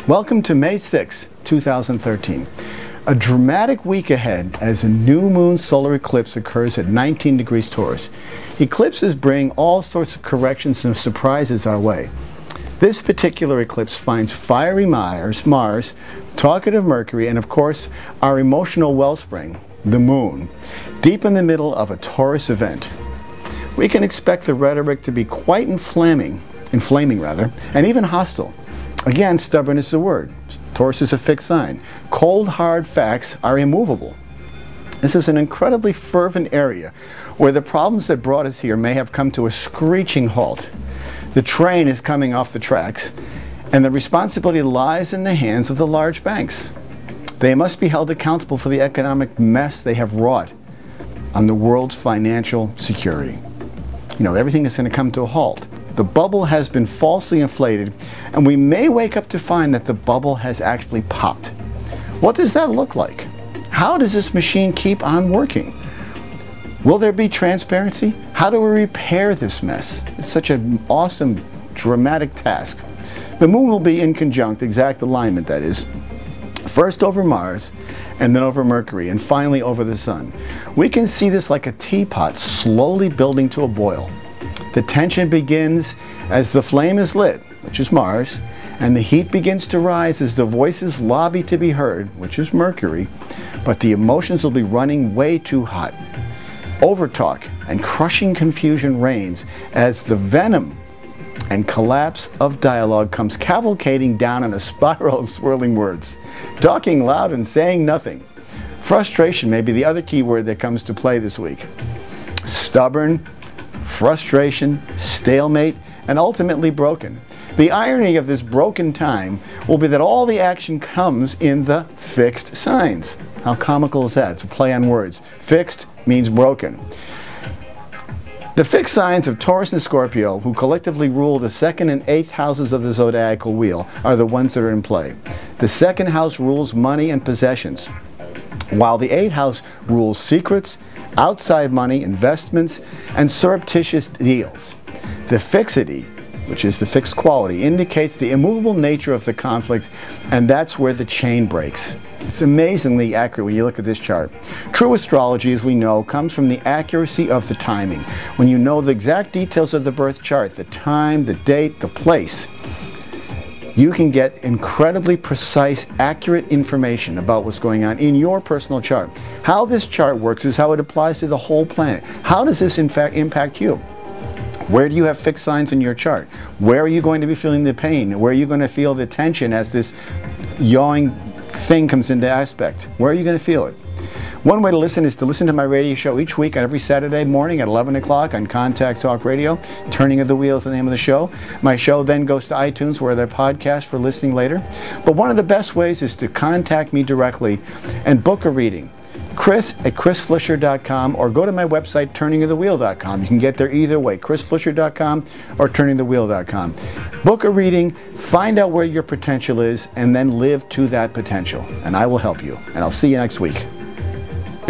Welcome to May 6, 2013. A dramatic week ahead as a new moon solar eclipse occurs at 19 degrees Taurus. Eclipses bring all sorts of corrections and surprises our way. This particular eclipse finds fiery Mars, talkative Mercury, and of course our emotional wellspring, the moon, deep in the middle of a Taurus event. We can expect the rhetoric to be quite inflaming, and even hostile. Again, stubborn is the word. Taurus is a fixed sign. Cold, hard facts are immovable. This is an incredibly fervent area where the problems that brought us here may have come to a screeching halt. The train is coming off the tracks, and the responsibility lies in the hands of the large banks. They must be held accountable for the economic mess they have wrought on the world's financial security. You know, everything is going to come to a halt. The bubble has been falsely inflated, and we may wake up to find that the bubble has actually popped. What does that look like? How does this machine keep on working? Will there be transparency? How do we repair this mess? It's such an awesome, dramatic task. The moon will be in conjunct, exact alignment that is, first over Mars, and then over Mercury, and finally over the Sun. We can see this like a teapot slowly building to a boil. The tension begins as the flame is lit, which is Mars, and the heat begins to rise as the voices lobby to be heard, which is Mercury, but the emotions will be running way too hot. Overtalk and crushing confusion reigns as the venom and collapse of dialogue comes cavalcading down in a spiral of swirling words, talking loud and saying nothing. Frustration may be the other key word that comes to play this week. Stubborn, frustration, stalemate, and ultimately broken. The irony of this broken time will be that all the action comes in the fixed signs. How comical is that? It's a play on words. Fixed means broken. The fixed signs of Taurus and Scorpio, who collectively rule the 2nd and 8th houses of the zodiacal wheel, are the ones that are in play. The 2nd house rules money and possessions, while the 8th house rules secrets, outside money, investments, and surreptitious deals. The fixity, which is the fixed quality, indicates the immovable nature of the conflict, and that's where the chain breaks. It's amazingly accurate when you look at this chart. True astrology, as we know, comes from the accuracy of the timing. When you know the exact details of the birth chart, the time, the date, the place, you can get incredibly precise, accurate information about what's going on in your personal chart. How this chart works is how it applies to the whole planet. How does this in fact impact you? Where do you have fixed signs in your chart? Where are you going to be feeling the pain? Where are you going to feel the tension as this yawing thing comes into aspect? Where are you going to feel it? One way to listen is to listen to my radio show each week every Saturday morning at 11 o'clock on Contact Talk Radio. Turning of the Wheel is the name of the show. My show then goes to iTunes, where they're podcast for listening later. But one of the best ways is to contact me directly and book a reading. Chris@chrisflisher.com, or go to my website, turningofthewheel.com. You can get there either way, chrisflisher.com or turningthewheel.com. Book a reading, find out where your potential is, and then live to that potential. And I will help you. And I'll see you next week.